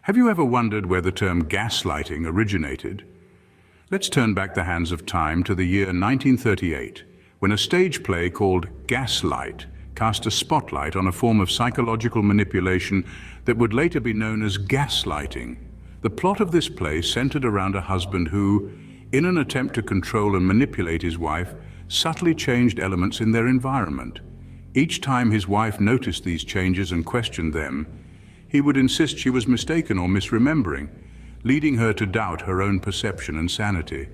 Have you ever wondered where the term gaslighting originated? Let's turn back the hands of time to the year 1938, when a stage play called Gaslight cast a spotlight on a form of psychological manipulation that would later be known as gaslighting. The plot of this play centered around a husband who, in an attempt to control and manipulate his wife, subtly changed elements in their environment. Each time his wife noticed these changes and questioned them, he would insist she was mistaken or misremembering, leading her to doubt her own perception and sanity.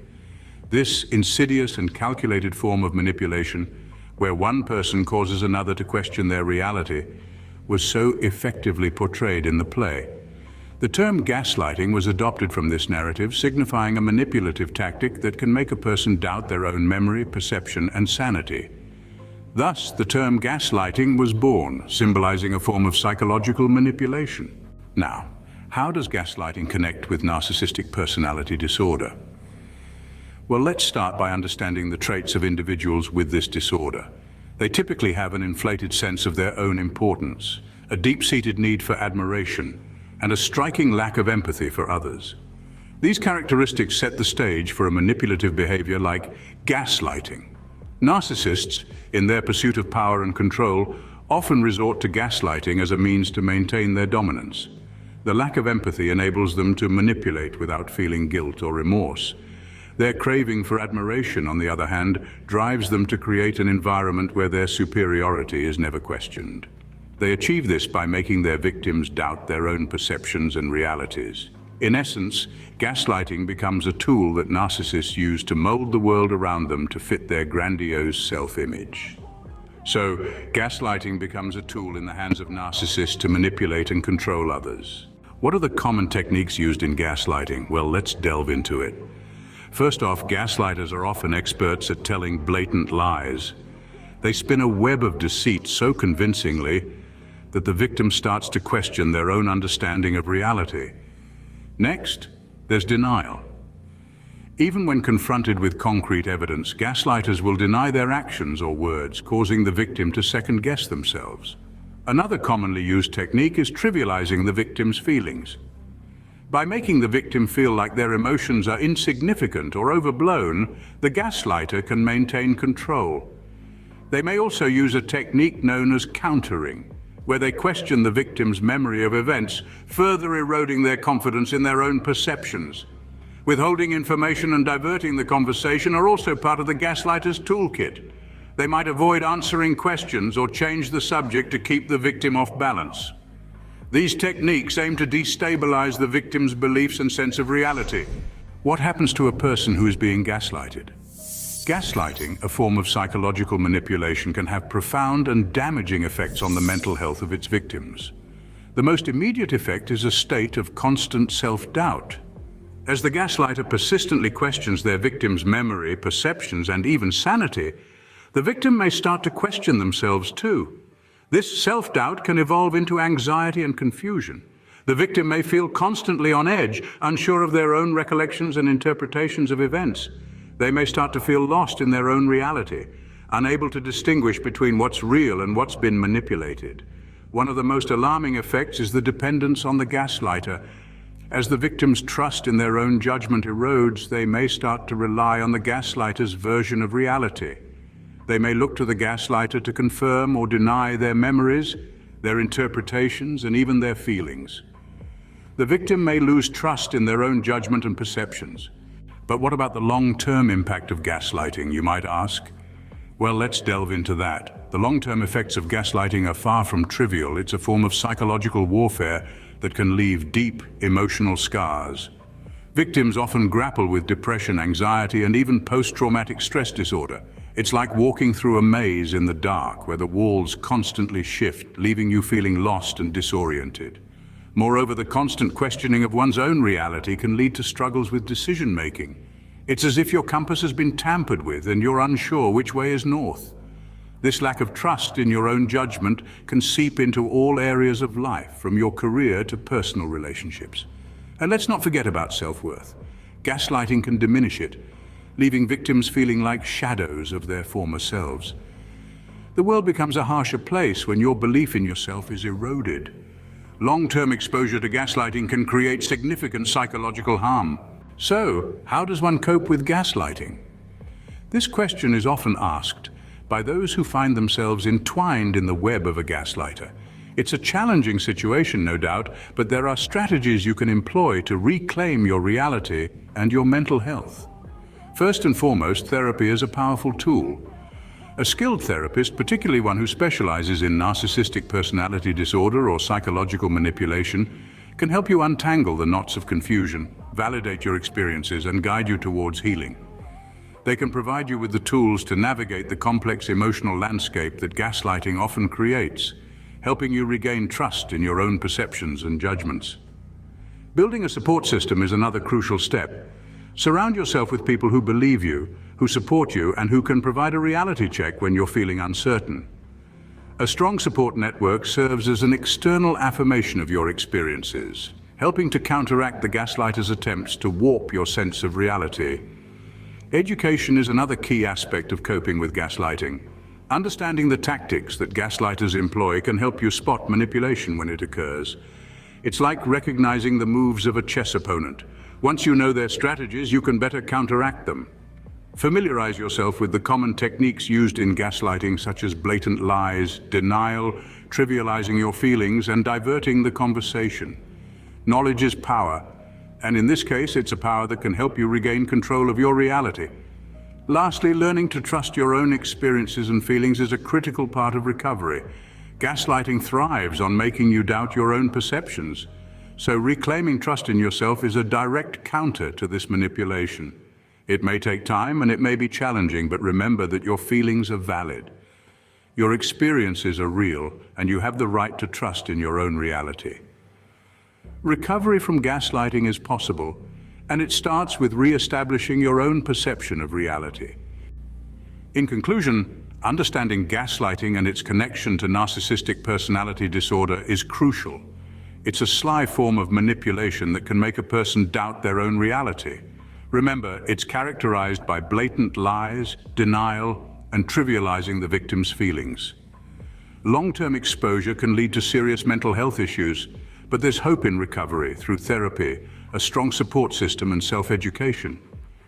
This insidious and calculated form of manipulation, where one person causes another to question their reality, was so effectively portrayed in the play. The term gaslighting was adopted from this narrative, signifying a manipulative tactic that can make a person doubt their own memory, perception, and sanity. Thus, the term gaslighting was born, symbolizing a form of psychological manipulation. Now, how does gaslighting connect with narcissistic personality disorder? Well, let's start by understanding the traits of individuals with this disorder. They typically have an inflated sense of their own importance, a deep-seated need for admiration, and a striking lack of empathy for others. These characteristics set the stage for a manipulative behavior like gaslighting. Narcissists, in their pursuit of power and control, often resort to gaslighting as a means to maintain their dominance. The lack of empathy enables them to manipulate without feeling guilt or remorse. Their craving for admiration, on the other hand, drives them to create an environment where their superiority is never questioned. They achieve this by making their victims doubt their own perceptions and realities. In essence, gaslighting becomes a tool that narcissists use to mold the world around them to fit their grandiose self-image. So, gaslighting becomes a tool in the hands of narcissists to manipulate and control others. What are the common techniques used in gaslighting? Well, let's delve into it. First off, gaslighters are often experts at telling blatant lies. They spin a web of deceit so convincingly that the victim starts to question their own understanding of reality. Next, there's denial. Even when confronted with concrete evidence, gaslighters will deny their actions or words, causing the victim to second-guess themselves. Another commonly used technique is trivializing the victim's feelings. By making the victim feel like their emotions are insignificant or overblown, the gaslighter can maintain control. They may also use a technique known as countering, where they question the victim's memory of events, further eroding their confidence in their own perceptions. Withholding information and diverting the conversation are also part of the gaslighter's toolkit. They might avoid answering questions or change the subject to keep the victim off balance. These techniques aim to destabilize the victim's beliefs and sense of reality. What happens to a person who is being gaslighted? Gaslighting, a form of psychological manipulation, can have profound and damaging effects on the mental health of its victims. The most immediate effect is a state of constant self-doubt. As the gaslighter persistently questions their victim's memory, perceptions, and even sanity, the victim may start to question themselves too. This self-doubt can evolve into anxiety and confusion. The victim may feel constantly on edge, unsure of their own recollections and interpretations of events. They may start to feel lost in their own reality, unable to distinguish between what's real and what's been manipulated. One of the most alarming effects is the dependence on the gaslighter. As the victim's trust in their own judgment erodes, they may start to rely on the gaslighter's version of reality. They may look to the gaslighter to confirm or deny their memories, their interpretations, and even their feelings. The victim may lose trust in their own judgment and perceptions. But what about the long-term impact of gaslighting, you might ask? Well, let's delve into that. The long-term effects of gaslighting are far from trivial. It's a form of psychological warfare that can leave deep emotional scars. Victims often grapple with depression, anxiety, and even post-traumatic stress disorder. It's like walking through a maze in the dark where the walls constantly shift, leaving you feeling lost and disoriented. Moreover, the constant questioning of one's own reality can lead to struggles with decision-making. It's as if your compass has been tampered with and you're unsure which way is north. This lack of trust in your own judgment can seep into all areas of life, from your career to personal relationships. And let's not forget about self-worth. Gaslighting can diminish it, leaving victims feeling like shadows of their former selves. The world becomes a harsher place when your belief in yourself is eroded. Long-term exposure to gaslighting can create significant psychological harm. So, how does one cope with gaslighting? This question is often asked by those who find themselves entwined in the web of a gaslighter. It's a challenging situation, no doubt, but there are strategies you can employ to reclaim your reality and your mental health. First and foremost, therapy is a powerful tool. A skilled therapist, particularly one who specializes in narcissistic personality disorder or psychological manipulation, can help you untangle the knots of confusion, validate your experiences, and guide you towards healing. They can provide you with the tools to navigate the complex emotional landscape that gaslighting often creates, helping you regain trust in your own perceptions and judgments. Building a support system is another crucial step. Surround yourself with people who believe you, who support you, and who can provide a reality check when you're feeling uncertain. A strong support network serves as an external affirmation of your experiences, helping to counteract the gaslighter's attempts to warp your sense of reality. Education is another key aspect of coping with gaslighting. Understanding the tactics that gaslighters employ can help you spot manipulation when it occurs. It's like recognizing the moves of a chess opponent. Once you know their strategies, you can better counteract them. Familiarize yourself with the common techniques used in gaslighting, such as blatant lies, denial, trivializing your feelings, and diverting the conversation. Knowledge is power, and in this case, it's a power that can help you regain control of your reality. Lastly, learning to trust your own experiences and feelings is a critical part of recovery. Gaslighting thrives on making you doubt your own perceptions, so reclaiming trust in yourself is a direct counter to this manipulation. It may take time and it may be challenging, but remember that your feelings are valid. Your experiences are real, and you have the right to trust in your own reality. Recovery from gaslighting is possible, and it starts with re-establishing your own perception of reality. In conclusion, understanding gaslighting and its connection to narcissistic personality disorder is crucial. It's a sly form of manipulation that can make a person doubt their own reality. Remember, it's characterized by blatant lies, denial, and trivializing the victim's feelings. Long-term exposure can lead to serious mental health issues, but there's hope in recovery through therapy, a strong support system, and self-education.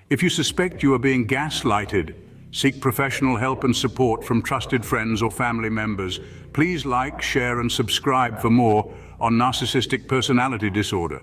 If you suspect you are being gaslighted, seek professional help and support from trusted friends or family members. Please like, share, and subscribe for more on narcissistic personality disorder.